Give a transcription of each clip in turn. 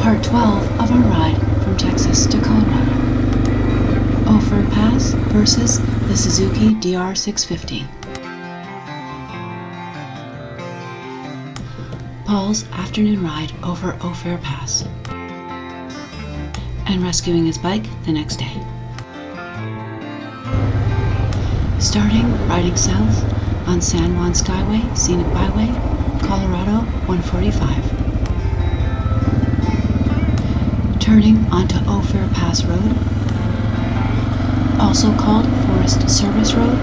Part 12 of our ride from Texas to Colorado. Ophir Pass versus the Suzuki DR 650. Paul's afternoon ride over Ophir Pass and rescuing his bike the next day. Starting riding south on San Juan Skyway, Scenic Byway, Colorado 145. Turning onto Ophir Pass Road, also called Forest Service Road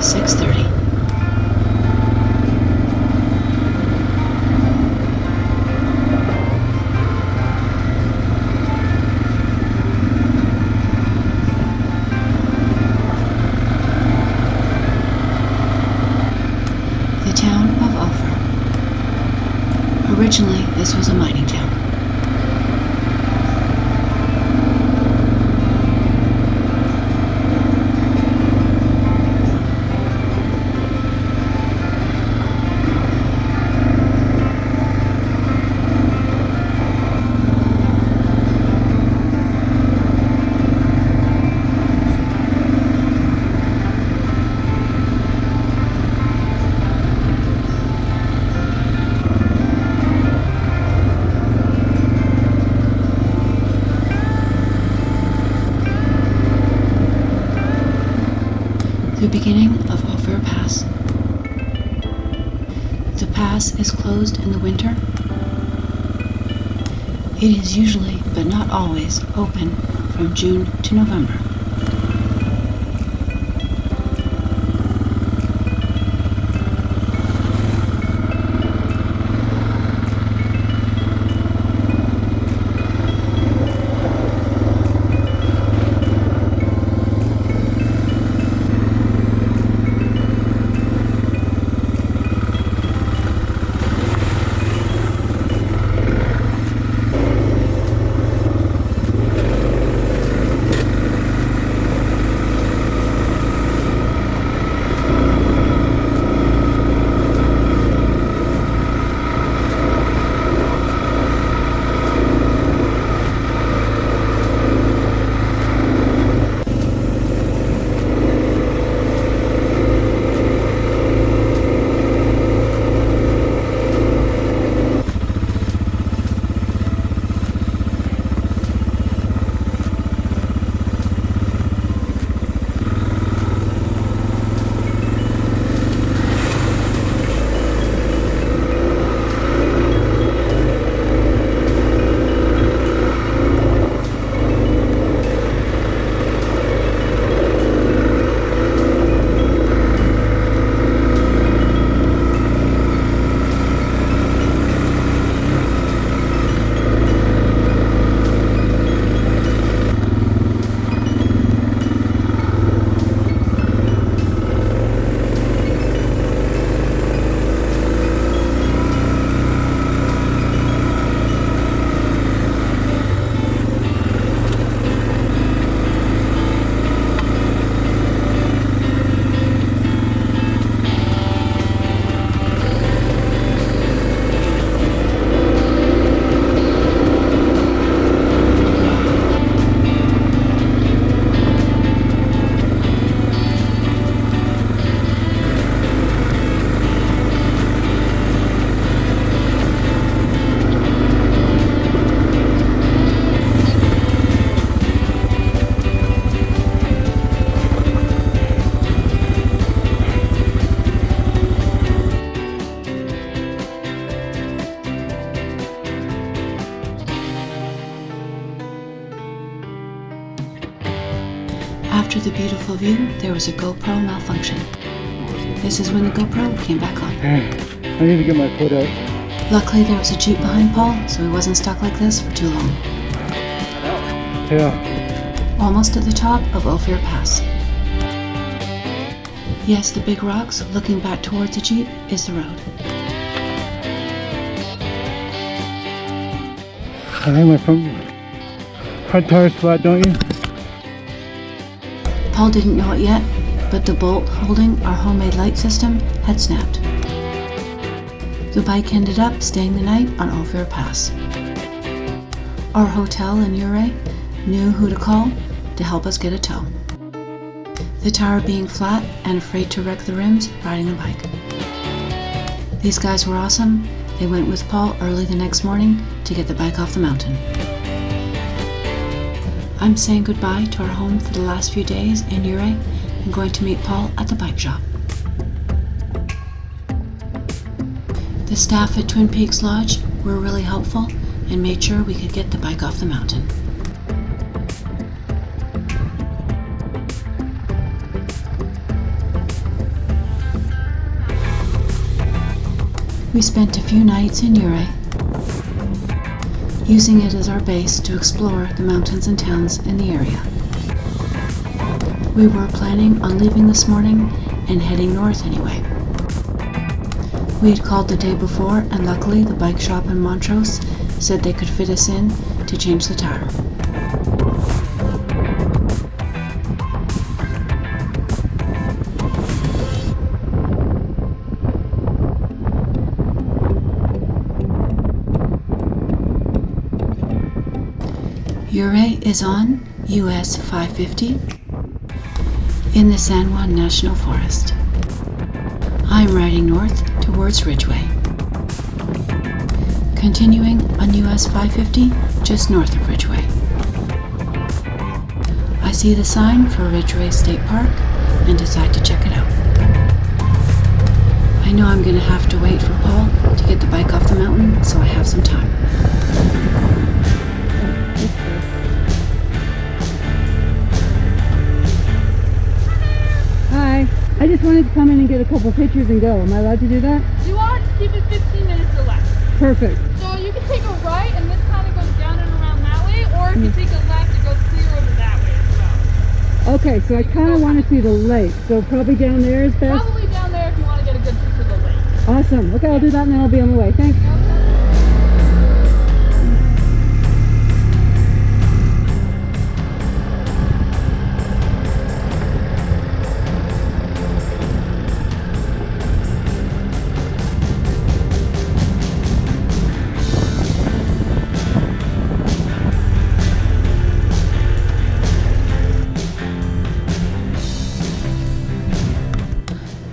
630. The town of Ophir. Originally, this was a mining town. The beginning of Ophir Pass. The pass is closed in the winter. It is usually, but not always, open from June to November. After the beautiful view, there was a GoPro malfunction. This is when the GoPro came back on. I need to get my foot out. Luckily, there was a Jeep behind Paul, so he wasn't stuck like this for too long. Yeah. Almost at the top of Ophir Pass. Yes, the big rocks looking back towards the Jeep is the road. I think my front tire's flat, don't you? Paul didn't know it yet, but the bolt holding our homemade light system had snapped. The bike ended up staying the night on Ophir Pass. Our hotel in Ouray knew who to call to help us get a tow. The tire being flat and afraid to wreck the rims riding the bike. These guys were awesome. They went with Paul early the next morning to get the bike off the mountain. I'm saying goodbye to our home for the last few days in Ouray and going to meet Paul at the bike shop. The staff at Twin Peaks Lodge were really helpful and made sure we could get the bike off the mountain. We spent a few nights in Ouray, using it as our base to explore the mountains and towns in the area. We were planning on leaving this morning and heading north anyway. We had called the day before, and luckily the bike shop in Montrose said they could fit us in to change the tire. Ouray is on US 550 in the San Juan National Forest. I'm riding north towards Ridgway. Continuing on US 550 just north of Ridgway. I see the sign for Ridgway State Park and decide to check it out. I know I'm going to have to wait for Paul to get the bike off the mountain, so I have some time. Hi, I just wanted to come in and get a couple pictures and go. Am I allowed to do that? You want to keep it 15 minutes or less. Perfect. So you can take a right and this kind of goes down and around that way, or if you take a left, it goes clear over that way as well. Okay, so I kind of want to see the lake, so probably down there is best? Probably down there if you want to get a good picture of the lake. Awesome. Okay, I'll do that and then I'll be on the way. Thanks.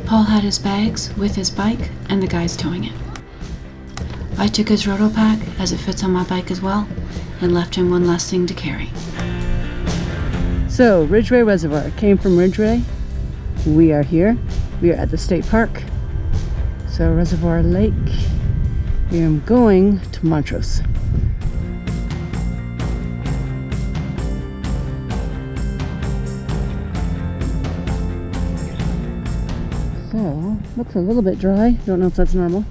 Paul had his bags with his bike and the guys towing it. I took his roto pack as it fits on my bike as well and left him one less thing to carry. So, Ridgway Reservoir came from Ridgway. We are here. We are at the state park. So, Reservoir Lake. I am going to Montrose. So, looks a little bit dry. Don't know if that's normal.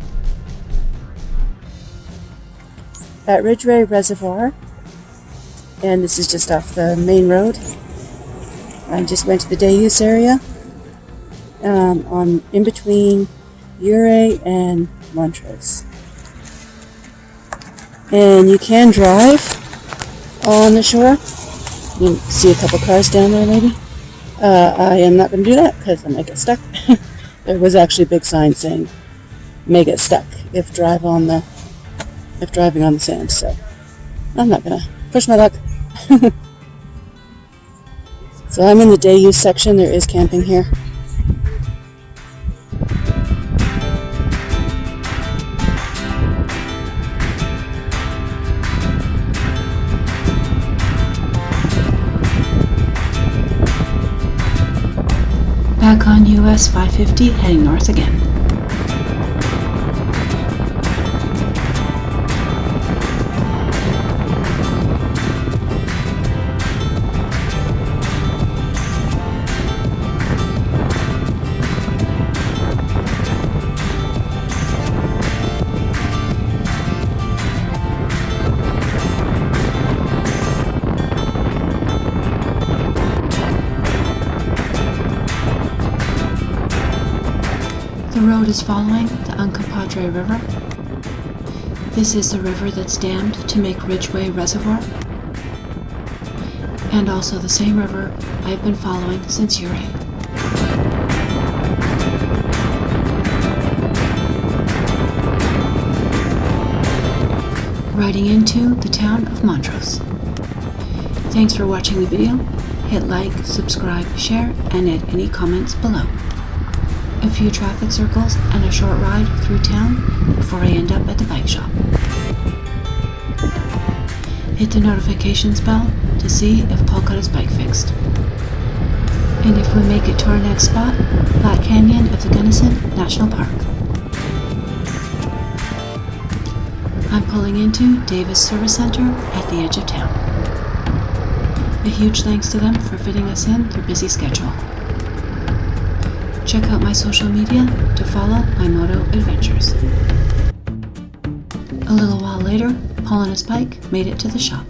At Ridgway Reservoir, and this is just off the main road. I just went to the day use area, in between Ouray and Montrose. And you can drive on the shore. You can see a couple cars down there, maybe. I am not going to do that because I might get stuck. There was actually a big sign saying "May get stuck if driving on the sand." So I'm not gonna push my luck. So I'm in the day use section. There is camping here. Back on US 550, heading north again. The road is following the Uncompahgre River. This is the river that's dammed to make Ridgway Reservoir, and also the same river I've been following since Ouray. riding into the town of Montrose. Thanks for watching the video. Hit like, subscribe, share, and add any comments below. A few traffic circles and a short ride through town before I end up at the bike shop. Hit the notifications bell to see if Paul got his bike fixed. And if we make it to our next spot, Black Canyon of the Gunnison National Park. I'm pulling into Davis Service Center at the edge of town. A huge thanks to them for fitting us in their busy schedule. Check out my social media to follow my moto adventures. A little while later, Paul and his bike made it to the shop.